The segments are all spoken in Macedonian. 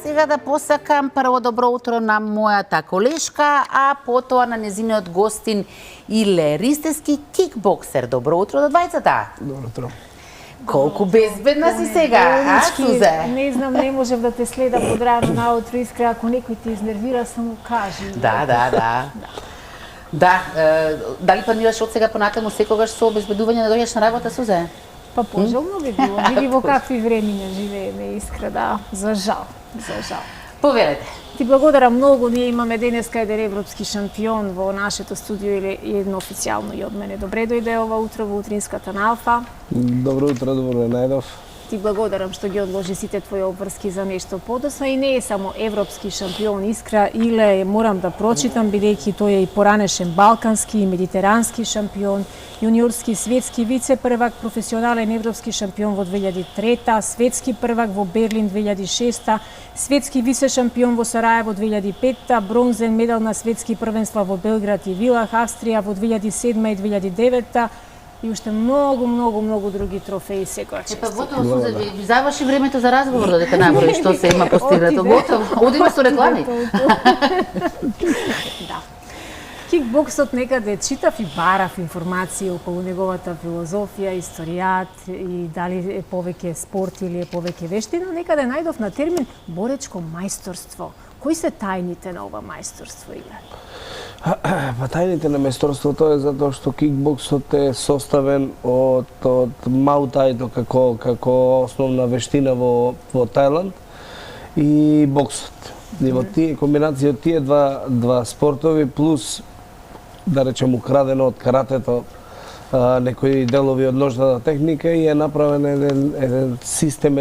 сега да посакам прво добро утро на мојата колешка, а потоа на незиниот гостин Иле Ристевски, кикбоксер. Добро утро до двајцата. Добро утро. Колку безбедна си сега, а, Сузе? Не знам, не можев да те следам подрано наутро, искра, ако некој те изнервира, само кажи. Да, дали планираш од сега понатаму секогаш со обезбедување да дојдеш на работа, Сузе? Па пожелно би било, види во какви времиња живееме, искра, да, за жал. Повелете. Ти благодарам многу, ние имаме денеска еден европски шампион во нашето студио или едно официјално и од мене. Добре дојде ова утро во утринската на Алфа. Добро утро, добро најдов. Ти благодарам што ги одложи сите твои обврски за нешто подоцна и не е само европски шампион, искра, Иле морам да прочитам бидејќи тој е и поранешен балкански и медитерански шампион, јуниорски светски вице-првак, професионален европски шампион во 2003, светски првак во Берлин 2006, светски вице шампион во Сараево 2005, бронзен медал на светски првенства во Белград и Вилах, Австрија во 2007 и 2009 и уште многу други трофеи секоја чест. Епа готово, Сузе, ви заврши времето за разговор додека наброи што се има постигнато. Готово, одиме со реклами. Да. Кикбоксот некаде читав и барав информации околу неговата филозофија, историјат и дали е повеќе спорт или е повеќе вештина, некаде најдов на термин боречко мајсторство. Кои се тајните на ова мајсторство, Иле? Па тајните на мајсторството е затоа што кикбоксот е составен од маутајдо како основна вештина во Тајланд и боксот. И во тие комбинација од тие два спортови плюс да речем украдено од каратето некои делови од ножната техника и е направен еден систем,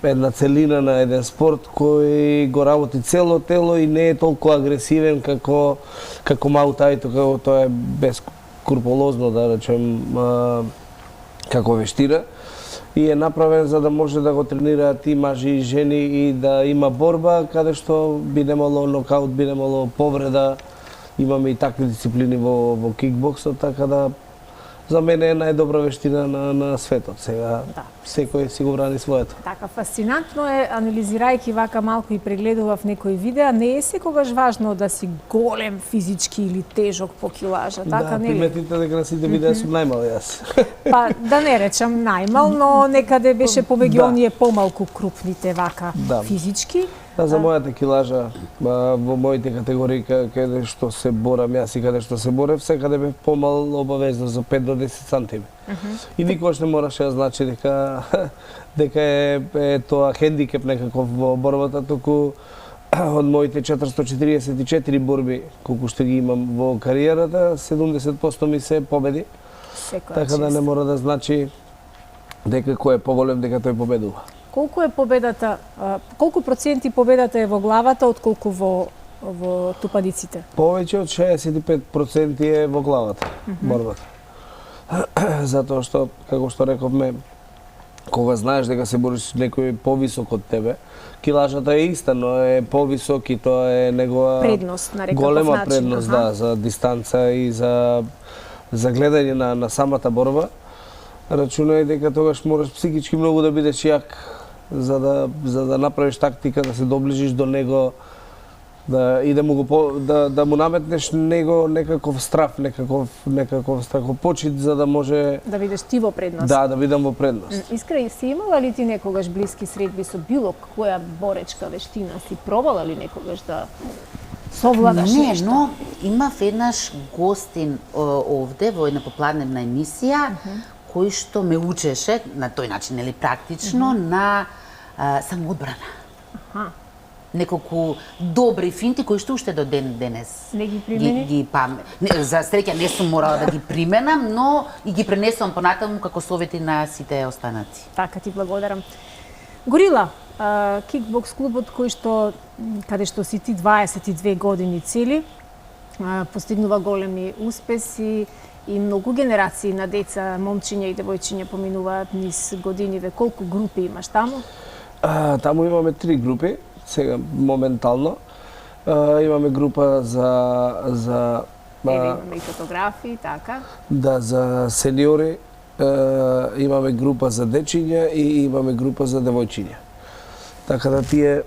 една целина на еден спорт кој го работи цело тело и не е толку агресивен како маутајто, како тоа е бескруполозно, да речем, како вештина. И е направен за да може да го тренираат и мажи и жени и да има борба, каде што би немало нокаут, би немало повреда. Имаме и такви дисциплини во кикбоксот, така да за мене е најдобра вештина на светот. Сега секој си го брани своето. Така, фасцинантно е, анализирајќи вака малку и прегледував некои видеа, не е секогаш важно да си голем физички или тежок по килажа, така нели? Да, приметите дека на сите видеа сум најмал јас. Па да не речам најмал, но некаде беше повеќе оние помалку крупните вака физички. Да, за мојата килажа, во моите категории каде што се борам јас и каде што се борев, секаде бев помал обавезно за 5 до 10 сантими. И никогаш не мораше да значи дека е тоа хендикеп некаков во борбата, току од моите 444 борби колку што ги имам во кариерата, 70% ми се победи. Така да не мора да значи дека кој е поголем дека тој победува. Колку е победата, колку проценти победата е во главата отколку во тупаниците? Повеќе од 65% е во главата борбата. Затоа што, како што рековме, кога знаеш дека се бориш со некој повисок од тебе, килажата е иста, но е повисок и тоа е негова предност, на рекаков голема начин, предност, да, за дистанца и за гледање на самата борба. Рачунај дека тогаш мораш психички многу да бидеш јак за да направиш тактика, да се доближиш до него, да му наметнеш него некаков страф, некаков страхопочит за да може да бидеш ти во предност. Да бидам во предност. Искра, си имала ли ти некогаш блиски средби со било која боречка вештина? Си пробала ли некогаш да совладаш нешто? Не, но имав еднаш гостин овде во една попладневна емисија кој што ме учеше на тој начин, нели практично, на самоодбрана. Неколку добри финти кои што уште до денес не ги примени? За среќа не сум морала да ги применам, но и ги пренесувам понатаму како совети на сите останаци. Така, ти благодарам. Горила, кикбокс клубот каде што си ти 22 години цели, постигнува големи успеси и многу генерации на деца, момчиња и девојчиња поминуваат низ годиниве. Колку групи имаш таму? Таму имаме 3 групи, сега моментално. Имаме група за имаме и фотографии, така? Да, за сениори, имаме група за дечиња и имаме група за девојчиња. Така да тие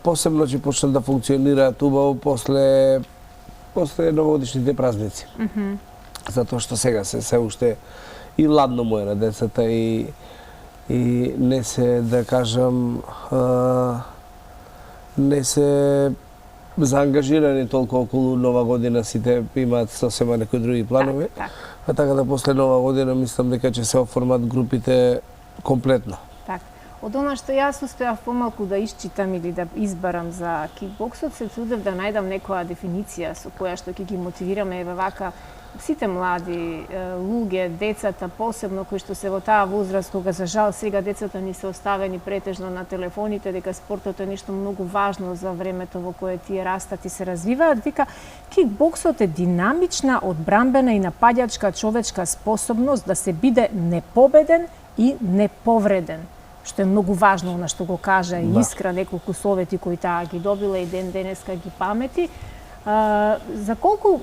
посебно ќе почнат да функционираат убаво после новогодишните празници. Затоа што сега се уште и ладно му е на децата и не се, да кажам, не се заангажирани толку околу Нова година, сите имаат сосема некои други планови. А така да после Нова година мислам дека ќе се оформат групите комплетно. Така. Од она што јас успеав помалку да исчитам или да избарам за кикбоксот, се трудев да најдам некоја дефиниција со која што ќе ги мотивираме еве вака сите млади луѓе, децата посебно кои што се во таа возраст кога за жал сега децата ни се оставени претежно на телефоните, дека спортот е нешто многу важно за времето во кое тие растат и се развиваат, вика кикбоксот е динамична, одбранбена и нападачка човечка способност да се биде непобеден и неповреден, што е многу важно, она што го кажа и Искра, неколку совети кои таа ги добила и денеска ги памети. За колку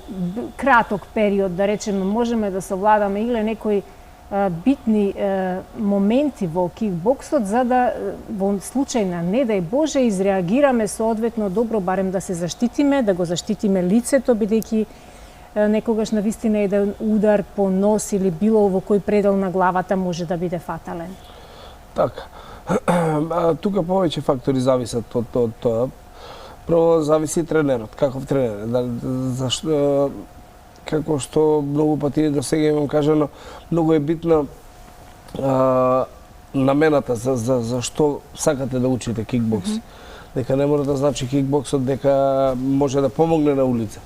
краток период, да речеме, можеме да совладаме или некои битни моменти во кикбоксот, за да во случај на не дај Боже изреагираме соодветно добро, барем да се заштитиме, да го заштитиме лицето, бидејќи некогаш навистина еден удар по нос или било во кој предел на главата може да биде фатален. Така. Тука повеќе фактори зависат од тоа. Прво зависи тренерот, каков тренер. Зашто, како што многу пати до сега имам кажано, многу е битна намената за што сакате да учите кикбокс. Дека не мора да значи кикбоксот дека може да помогне на улица.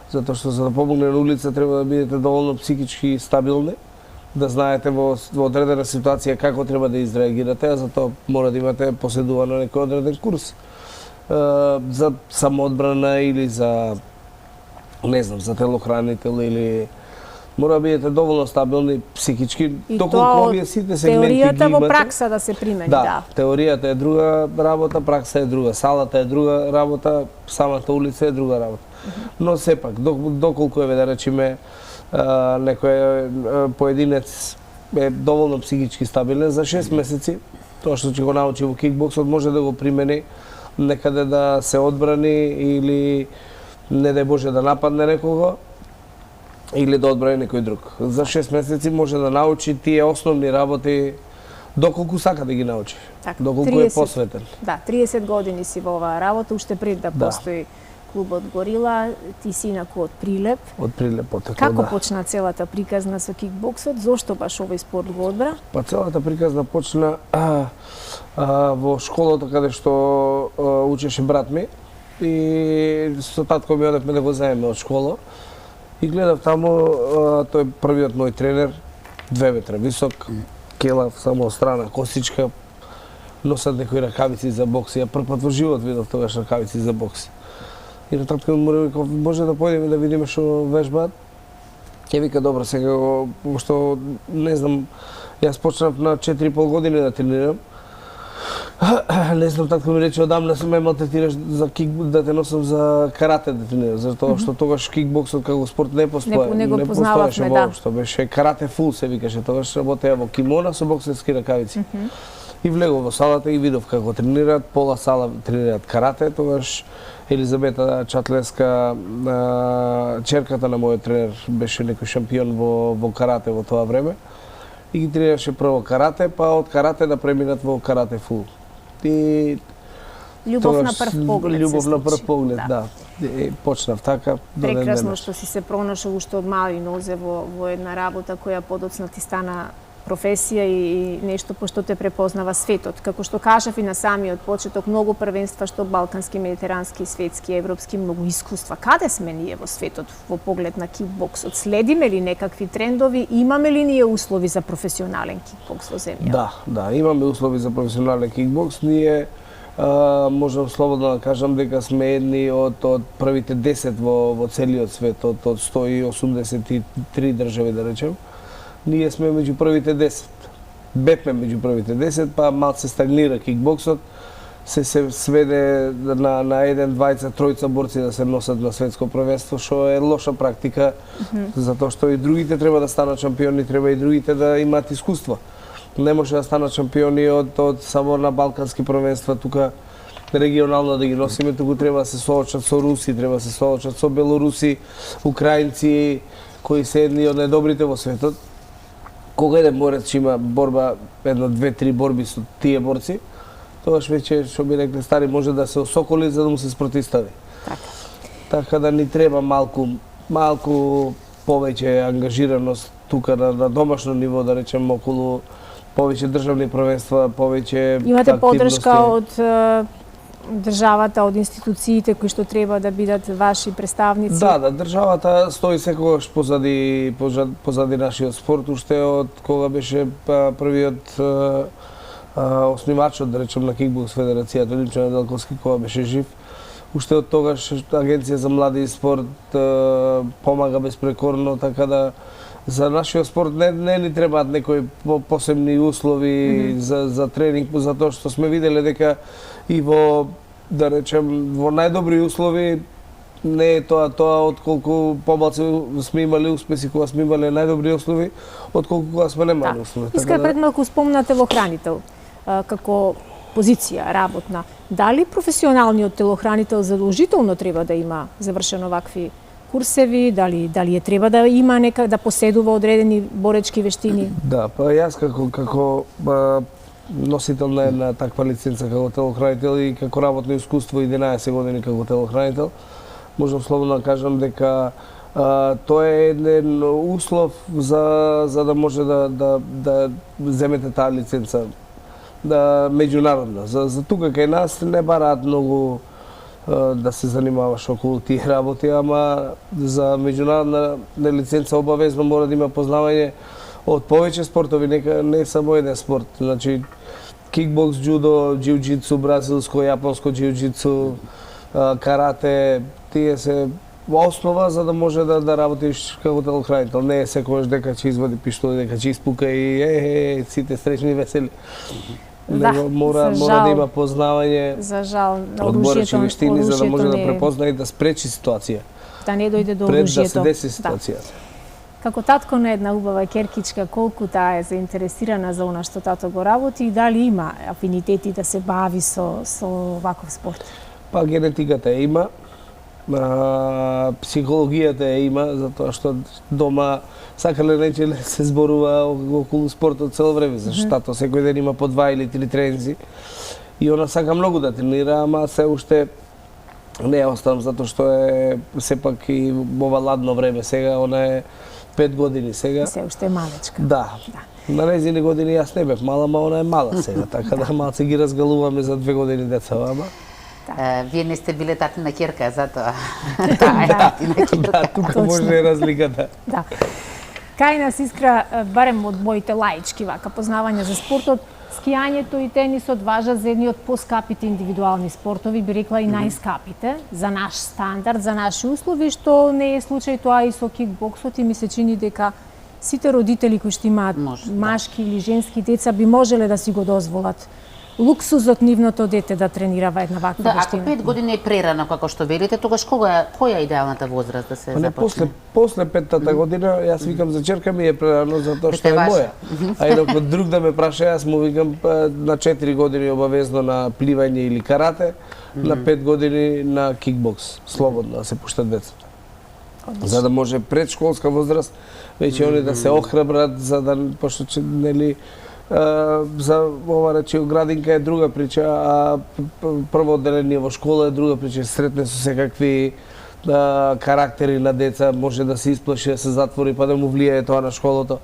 Затоа што за да помогне на улица треба да бидете доволно психички стабилни, да знаете во одредена ситуација како треба да изреагирате, а за тоа мора да имате поседувано некој одреден курс. За самоодбрана или за, не знам, за телохранител или мора да бидете доволно стабилни психички, доколку овие сите сегменти ги имате. Теоријата во пракса да се примени, да. Теоријата е друга работа, пракса е друга, салата е друга работа, самата улица е друга работа. Но сепак, доколку еве да речеме некој поединец е доволно психички стабилен, за 6 месеци, тоа што ќе го научи во кикбоксот може да го примени некаде да се одбрани или не дај Боже да нападне некого или да одбрани некој друг. За 6 месеци може да научи тие основни работи доколку сака да ги научи, доколку е посветен. Да, 30 години си во оваа работа, уште пред да постои клубот Горила, ти си инаку од Прилеп. Од Прилеп потекло, Како почна целата приказна со кикбоксот? Зошто баш овој спорт го одбра? Па целата приказна почна во школата каде што учеше брат ми и со татко ми одевме да го заеме од школа и гледав таму, тој првиот мој тренер, 2 метра висок, келав, само страна косичка, носат некои ракавици за бокс. Ја прв пат во живот видов тогаш ракавици за бокс. И на татко ми рекол, може да појдеме да видиме што вежбаат. Ќе вика, добро, сега што не знам, јас почнав на 4,5 години да тренирам. Не знам, татко ми рече, одамна ме малтретираш за да те носам за карате да тренирам, затоа што тогаш кикбоксот како спорт не постоеше. Не го познававме, да. Што беше карате фул се викаше, тогаш работеа во кимона со боксерски ракавици. И влегов во салата и видов како тренираат, пола сала тренираат карате, тогаш Елизабета Чатлеска, черката на мојот тренер, беше некој шампион во карате во тоа време. И ги тренираше прво карате, па од карате да преминат во карате фул. И љубов на прв поглед. Љубов на прв поглед, да. И почнав така до ден денес. Прекрасно што си се пронашол уште од мали нозе во една работа која подоцна ти стана професија и нешто по што те препознава светот. Како што кажав и на самиот почеток, многу првенства што балкански, медитерански, светски, европски, многу искуства. Каде сме ние во светот во поглед на кикбоксот? Следиме ли некакви трендови? Имаме ли ние услови за професионален кикбокс во земја? Да, имаме услови за професионален кикбокс. Ние можам слободно да кажам дека сме едни од првите 10 во целиот свет, од 183 држави, да речем. Ние сме меѓу првите 10. Бевме меѓу првите 10, па малце стагнира кикбоксот. Се сведе на еден, двајца, тројца борци да се носат на светско првенство, што е лоша практика, затоа што и другите треба да станат шампиони, треба и другите да имаат искуство. Не може да станат шампиони од само на балкански првенства, тука регионално да ги носиме, туку треба да се соочат со руси, треба да се соочат со белоруси, украинци, кои се едни од најдобрите во светот. Кога еден борец има борба, една, две, три борби со тие борци, тогаш веќе, што би рекле стари, може да се осоколи за да му се спротистави. Така да ни треба малку повеќе ангажираност тука на домашно ниво, да речем, околу повеќе државни првенства, повеќе Имате активности. подршка од државата, од институциите кои што треба да бидат ваши представници? Да, државата стои секогаш позади нашиот спорт, уште од кога беше првиот основачот, да речем, на кикбокс федерацијата, Димчо Неделковски, кога беше жив. Уште од тогаш Агенција за млади и спорт помага безпрекорно, така да за нашиот спорт не ни требаат некои посебни услови за тренинг, затоа што сме виделе дека и во, да речем, во најдобри услови не е тоа отколку помалку сме имали успеси кога сме имале најдобри услови, отколку кога сме немали услови. Искра пред малку спомна телохранител како позиција работна. Дали професионалниот телохранител задолжително треба да има завршено вакви курсеви, дали е треба да има да поседува одредени боречки вештини? Да, па јас како носител на една таква лиценца како телохранител и како работно искуство 11 години како телохранител, можам слободно да кажам дека тоа е еден услов за да може да земете таа лиценца меѓународна. За тука кај нас не бараат многу да се занимаваш околу тие работи, ама за меѓународна лиценца обавезно мора да има познавање од повеќе спортови, не само еден спорт. Значи, кикбокс, джудо, џиу-џитсу, бразилско, јапонско џиу-џитсу, карате, тие се основа за да може да работиш како телохранител. Не е секогаш дека ќе извади пиштол, дека ќе испука и сите среќни и весели. Мора да има познавање од боречки вештини за да може да препозна и да спречи ситуација. Да не дојде до оружјето. Пред оружјето. да се деси ситуацијата. Како татко на една убава керкичка, колку таа е заинтересирана за она што тато го работи и дали има афинитети да се бави со ваков спорт? Па генетиката има, психологијата има, затоа што дома сакале не се зборува околу спортот цело време, зашто тато секој ден има по 2 или 3 тренинзи и она сака многу да тренира, ама се уште не оставам затоа што е сепак и ова ладно време сега, она е 5 години сега. Се уште е малечка. Да. На незини години јас не бев мала, ама она е мала сега, така да малце ги разгалуваме за 2 години деца, ама. Вие не сте биле тати на ќерка, затоа. Да, тука може да е разликата. Да. Кај нас Искра, барем од моите лаички вака познавања за спортот, скијањето и тенисот важат за едни од поскапите индивидуални спортови, би рекла и најскапите, за наш стандард, за наши услови, што не е случај тоа и со кикбоксот и ми се чини дека сите родители кои што имаат машки или женски деца би можеле да си го дозволат луксузот нивното дете да тренирава една ваква вештина. Ако 5 години е прерано, како што велите, тогаш која е идеалната возраст да се започне? После 5-та година, јас викам за ќерка ми е прерано затоа што е моја. А и ако друг да ме праша, јас му викам на 4 години обавезно на пливање или карате, на 5 години на кикбокс, слободно да се пуштат децата. За да може предшколска возраст веќе они да се охрабрат, за да пошто че нели за ова речи градинка е друга прича, а прво одделение во школа е друга прича, сретне со секакви карактери на деца, може да се исплаши, да се затвори, па да му влијае тоа на школото.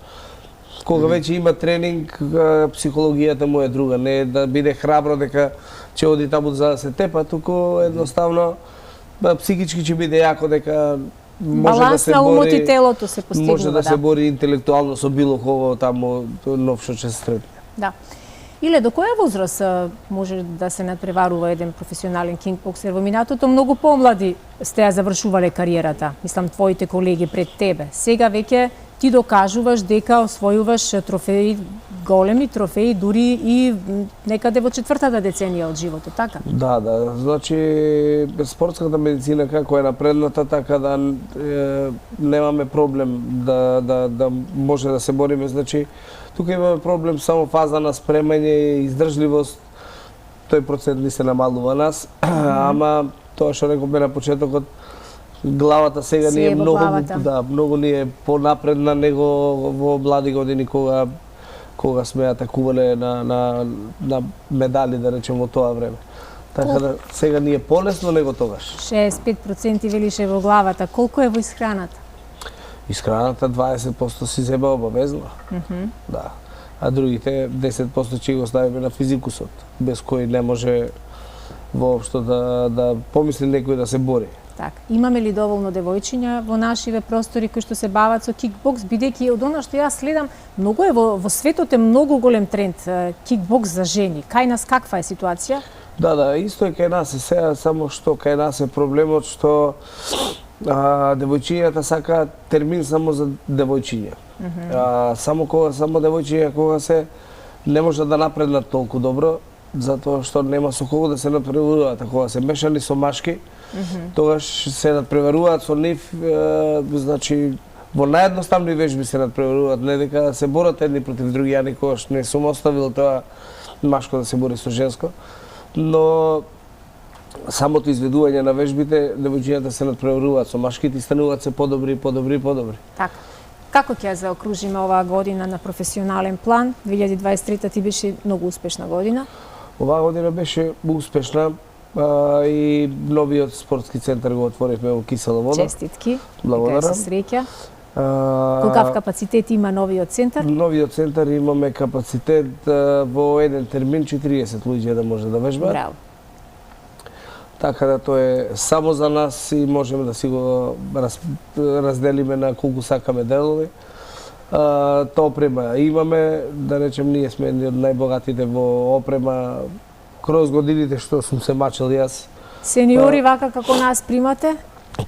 Кога веќе има тренинг, психологијата му е друга, не е да биде храбро дека ќе оди таму за да се тепа, туку едноставно психички ќе биде јако дека може да се на умот бори, и телото се постигнува, може да се бори интелектуално со било кого таму нов што ќе се сретне. Да. Иле, до која возраст може да се надпреварува еден професионален кикбоксер? Во минатото многу помлади сте ја завршувале кариерата, мислам твоите колеги пред тебе. Сега веќе ти докажуваш дека освојуваш трофеи големи трофеи, дури и некаде во 4-та деценија од животот, така? Да, да. Значи, спортската медицина како е напредната, така да немаме проблем да може да се бориме. Значи, тука имаме проблем само фаза на спремање и издржливост. Тој процент ни се намалува нас, ама тоа што рековме на почетокот, главата сега Си ни е е во многу, главата. да, многу ни е понапредна него во млади години кога сме атакувале на медали, да речем, во тоа време. Така да сега ни е полесно него тогаш. 65% велише во главата. Колку е во исхраната? Исхраната 20% си зема обавезно. Да. А другите 10% ќе го ставиме на физикусот, без кој не може воопшто да помисли некој да се бори. Така. Имаме ли доволно девојчиња во нашиве простори кои што се бават со кикбокс, бидејќи од она што јас следам, многу е во светот е многу голем тренд кикбокс за жени. Кај нас каква е ситуација? Да, исто е кај нас сега, само што кај нас е проблемот што девојчињата сакаат термин само за девојчиња. Само девојчиња кога се не може да напреднат толку добро, затоа што нема со кого да се надпреваруваат. А кога се мешани со машки, тогаш се надпреваруваат со нив, значи во наједноставни вежби се надпреваруваат, не дека се борат едни против други. Ја никогаш не сум оставил тоа машко да се бори со женско, но самото изведување на вежбите, девојчињата се надпреваруваат со машките и стануваат се подобри. Така. Како ќе ја заокружиме оваа година на професионален план? 2023 ти беше многу успешна година. Оваа година беше успешна и новиот спортски центар го отворивме во Кисела вода. Честитки. Благодарам. Нека се среќа. Колкав капацитет има новиот центар? Новиот центар имаме капацитет во еден термин 40 луѓе да може да вежбаат. Браво. Така да тоа е само за нас и можеме да си го разделиме на колку сакаме делови. Тоа опрема имаме, да речем, ние сме едни од најбогатите во опрема кроз годините што сум се мачел јас. Сениори вака како нас примате?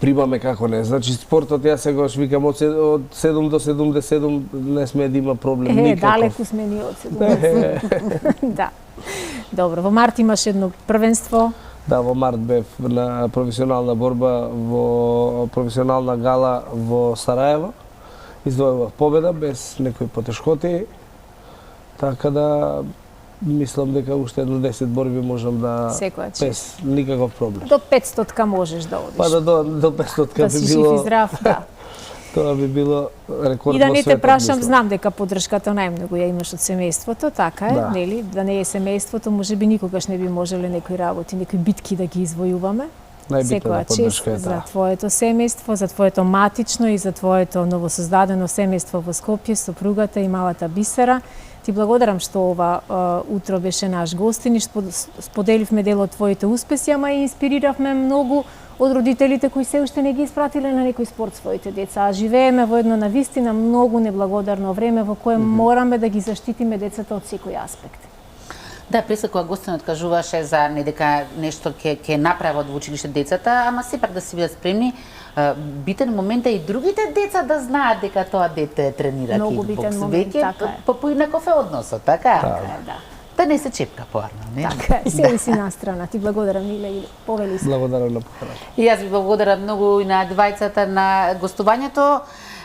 Примаме како не. Значи спортот јас сегаш викам од 7 до 77 не сме да има проблем никаков. Далеку сме ни од 70. Да. Добро, во март имаш едно првенство. Да, во март бев на професионална борба во професионална гала во Сараево. Издвојував победа без некои потешкоти. Така да мислам дека уште едно 10 борби можам да Секојаш. без никаков проблем. До 500 можеш да одиш. Па до 500 да би си жив и било. здрав, да. Тоа би било рекорд И да во не те светот, прашам, мислам. знам дека поддршката најмногу ја имаш од семејството, така е, Да. нели? Да не е семејството, можеби никогаш не би можеле некои работи, некои битки да ги извојуваме. Најбитната Секоја чест поддршка е за таа. твоето семејство, за твоето матично и за твоето новосоздадено семејство во Скопје, сопругата и малата Бисера. Ти благодарам што ова утро беше наш гостин и споделивме дел од твоите успеси, ама и инспириравме многу од родителите кои се уште не ги испратиле на некој спорт своите деца. А живееме во едно навистина многу неблагодарно време во кое мораме да ги заштитиме децата од секој аспект. Да, преска кога гостинот кажуваше за не дека нешто ќе направат во училиште децата, ама сепак да си бидат спремни. Битен момент е и другите деца да знаат дека тоа дете тренира Многу кикбокс. битен момент, Веќе така е. поинаков е односот, така? Така е, да. Да не се чепка поарно, не? Така е, седи си на страна. Ти благодарам, Иле, и повели се. Благодарам на поканата. И јас ви благодарам многу и на двајцата на гостувањето.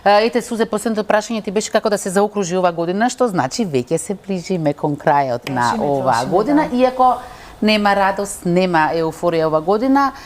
Ете, Сузе, последното прашање ти беше како да се заокружи ова година, што значи веќе се ближиме кон крајот на Трошиме, оваа година, да. иако нема радост, нема еуфорија ова година.